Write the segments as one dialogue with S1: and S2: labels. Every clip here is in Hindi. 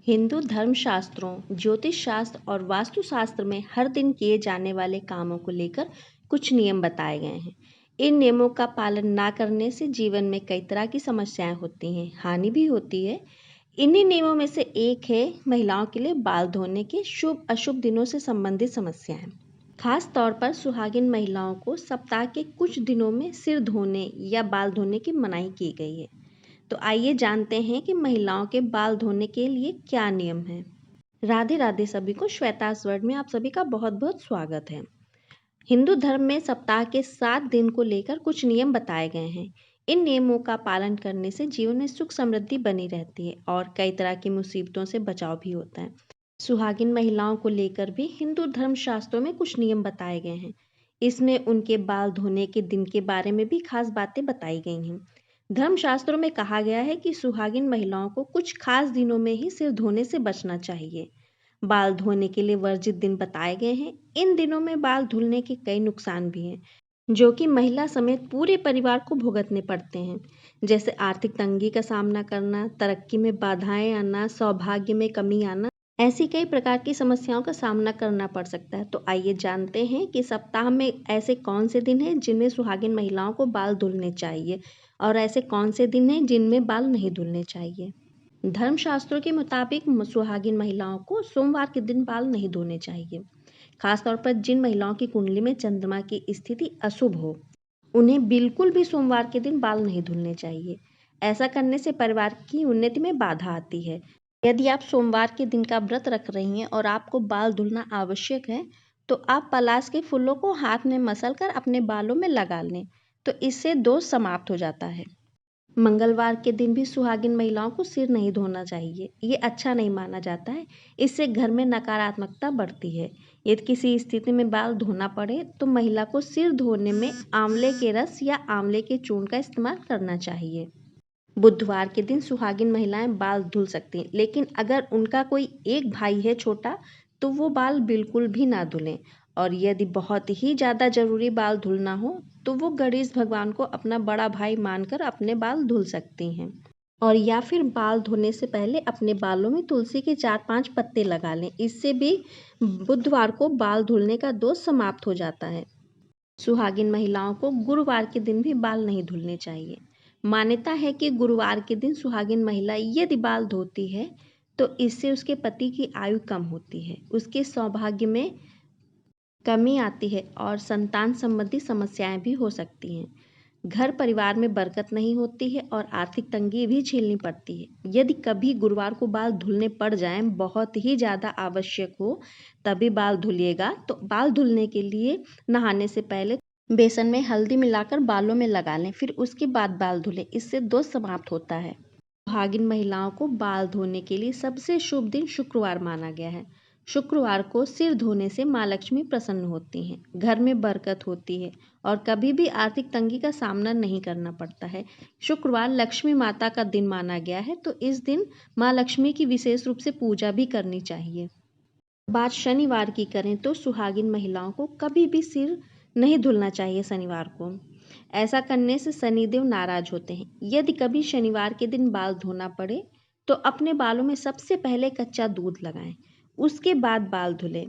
S1: हिंदू धर्मशास्त्रों, ज्योतिष शास्त्र और वास्तुशास्त्र में हर दिन किए जाने वाले कामों को लेकर कुछ नियम बताए गए हैं। इन नियमों का पालन ना करने से जीवन में कई तरह की समस्याएं होती हैं, हानि भी होती है। इन्हीं नियमों में से एक है महिलाओं के लिए बाल धोने के शुभ अशुभ दिनों से संबंधित समस्याएं। खास तौर पर सुहागिन महिलाओं को सप्ताह के कुछ दिनों में सिर धोने या बाल धोने की मनाही की गई है। तो आइए जानते हैं कि महिलाओं के बाल धोने के लिए क्या नियम हैं। राधे राधे सभी को। श्वेतास वर्ड में आप सभी का बहुत बहुत स्वागत है। हिंदू धर्म में सप्ताह के 7 दिन को लेकर कुछ नियम बताए गए हैं। इन नियमों का पालन करने से जीवन में सुख समृद्धि बनी रहती है और कई तरह की मुसीबतों से बचाव भी होता है। सुहागिन महिलाओं को लेकर भी हिंदू धर्म शास्त्रों में कुछ नियम बताए गए हैं। इसमें उनके बाल धोने के दिन के बारे में भी खास बातें बताई गई हैं। धर्मशास्त्रों में कहा गया है कि सुहागिन महिलाओं को कुछ खास दिनों में ही सिर धोने से बचना चाहिए। बाल धोने के लिए वर्जित दिन बताए गए हैं। इन दिनों में बाल धुलने के कई नुकसान भी हैं, जो कि महिला समेत पूरे परिवार को भुगतने पड़ते हैं, जैसे आर्थिक तंगी का सामना करना, तरक्की में बाधाएं आना, सौभाग्य में कमी आना। ऐसी कई प्रकार की समस्याओं का सामना करना पड़ सकता है। तो आइए जानते हैं कि सप्ताह में ऐसे कौन से दिन हैं जिनमें सुहागिन महिलाओं को बाल धुलने चाहिए और ऐसे कौन से दिन हैं जिनमें बाल नहीं धुलने चाहिए। धर्मशास्त्रों के मुताबिक सुहागिन महिलाओं को सोमवार के दिन बाल नहीं धोने चाहिए। खासतौर पर जिन महिलाओं की कुंडली में चंद्रमा की स्थिति अशुभ हो, उन्हें बिल्कुल भी सोमवार के दिन बाल नहीं धुलने चाहिए। ऐसा करने से परिवार की उन्नति में बाधा आती है। यदि आप सोमवार के दिन का व्रत रख रही हैं और आपको बाल धुलना आवश्यक है, तो आप पलाश के फूलों को हाथ में मसलकर अपने बालों में लगा लें, तो इससे दोष समाप्त हो जाता है। मंगलवार के दिन भी सुहागिन महिलाओं को सिर नहीं धोना चाहिए। ये अच्छा नहीं माना जाता है। इससे घर में नकारात्मकता बढ़ती है। यदि किसी स्थिति में बाल धोना पड़े तो महिला को सिर धोने में आंवले के रस या आंवले के चूर्ण का इस्तेमाल करना चाहिए। बुधवार के दिन सुहागिन महिलाएं बाल धुल सकती हैं, लेकिन अगर उनका कोई एक भाई है छोटा, तो वो बाल बिल्कुल भी ना धुलें। और यदि बहुत ही ज़्यादा ज़रूरी बाल धुलना हो तो वो गणेश भगवान को अपना बड़ा भाई मानकर अपने बाल धुल सकती हैं। और या फिर बाल धोने से पहले अपने बालों में तुलसी के 4-5 पत्ते लगा लें। इससे भी बुधवार को बाल धुलने का दोष समाप्त हो जाता है। सुहागिन महिलाओं को गुरुवार के दिन भी बाल नहीं धुलने चाहिए। मान्यता है कि गुरुवार के दिन सुहागिन महिला यदि बाल धोती है तो इससे उसके पति की आयु कम होती है, उसके सौभाग्य में कमी आती है और संतान संबंधी समस्याएं भी हो सकती हैं। घर परिवार में बरकत नहीं होती है और आर्थिक तंगी भी झेलनी पड़ती है। यदि कभी गुरुवार को बाल धुलने पड़ जाएं, बहुत ही ज़्यादा आवश्यक हो, तभी बाल धुलिएगा। तो बाल धुलने के लिए नहाने से पहले बेसन में हल्दी मिलाकर बालों में लगा लें, फिर उसके बाद बाल धुलें। इससे दोष समाप्त होता है। सुहागिन महिलाओं को बाल धोने के लिए सबसे शुभ दिन शुक्रवार माना गया है। शुक्रवार को सिर धोने से माँ लक्ष्मी प्रसन्न होती हैं, घर में बरकत होती है और कभी भी आर्थिक तंगी का सामना नहीं करना पड़ता है। शुक्रवार लक्ष्मी माता का दिन माना गया है, तो इस दिन माँ लक्ष्मी की विशेष रूप से पूजा भी करनी चाहिए। बात शनिवार की करें तो सुहागिन महिलाओं को कभी भी सिर नहीं धुलना चाहिए शनिवार को। ऐसा करने से शनिदेव नाराज होते हैं। यदि कभी शनिवार के दिन बाल धोना पड़े तो अपने बालों में सबसे पहले कच्चा दूध लगाएं, उसके बाद बाल धुलें।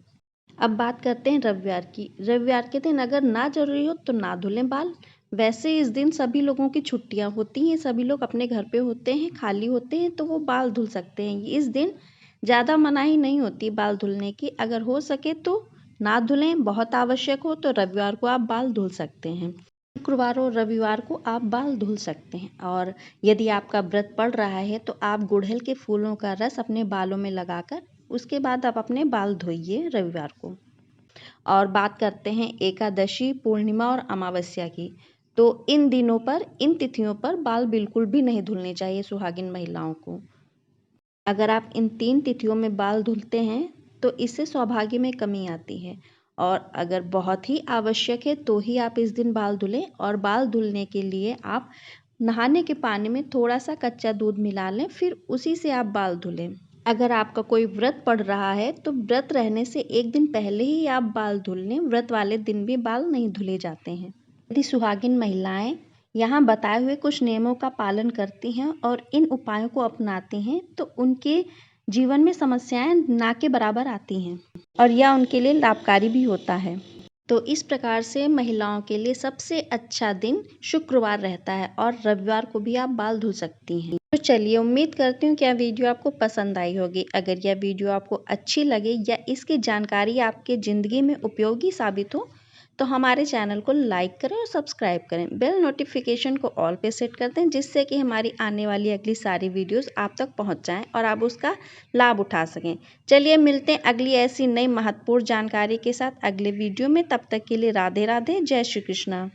S1: अब बात करते हैं रविवार की। रविवार के दिन अगर ना जरूरी हो तो ना धुलें बाल। वैसे इस दिन सभी लोगों की छुट्टियां होती हैं, सभी लोग अपने घर पे होते हैं, खाली होते हैं, तो वो बाल धुल सकते हैं। इस दिन ज़्यादा मनाही नहीं होती बाल धुलने की। अगर हो सके तो ना धुलें, बहुत आवश्यक हो तो रविवार को आप बाल धुल सकते हैं। शुक्रवार और रविवार को आप बाल धुल सकते हैं। और यदि आपका व्रत पड़ रहा है तो आप गुड़हल के फूलों का रस अपने बालों में लगाकर उसके बाद आप अपने बाल धोइए रविवार को। और बात करते हैं एकादशी, पूर्णिमा और अमावस्या की। तो इन दिनों पर, इन तिथियों पर बाल बिल्कुल भी नहीं धुलने चाहिए सुहागिन महिलाओं को। अगर आप इन 3 तिथियों में बाल धुलते हैं तो इससे सौभाग्य में कमी आती है। और अगर बहुत ही आवश्यक है तो ही आप इस दिन बाल धुलें। और बाल धुलने के लिए आप नहाने के पानी में थोड़ा सा कच्चा दूध मिला लें, फिर उसी से आप बाल धुलें। अगर आपका कोई व्रत पड़ रहा है तो व्रत रहने से एक दिन पहले ही आप बाल धुल लें। व्रत वाले दिन भी बाल नहीं धुले जाते हैं। यदि सुहागिन महिलाएं यहाँ बताए हुए कुछ नियमों का पालन करती हैं और इन उपायों को अपनाती हैं तो उनके जीवन में समस्याएं ना के बराबर आती हैं और यह उनके लिए लाभकारी भी होता है। तो इस प्रकार से महिलाओं के लिए सबसे अच्छा दिन शुक्रवार रहता है और रविवार को भी आप बाल धो सकती हैं। तो चलिए, उम्मीद करती हूँ कि यह वीडियो आपको पसंद आई होगी। अगर यह वीडियो आपको अच्छी लगे या इसकी जानकारी आपके ज़िंदगी में उपयोगी साबित हो तो हमारे चैनल को लाइक करें और सब्सक्राइब करें। बेल नोटिफिकेशन को ऑल पे सेट कर दें, जिससे कि हमारी आने वाली अगली सारी वीडियोस आप तक पहुंच जाएं और आप उसका लाभ उठा सकें। चलिए, मिलते हैं अगली ऐसी नई महत्वपूर्ण जानकारी के साथ अगले वीडियो में। तब तक के लिए राधे राधे, जय श्री कृष्णा।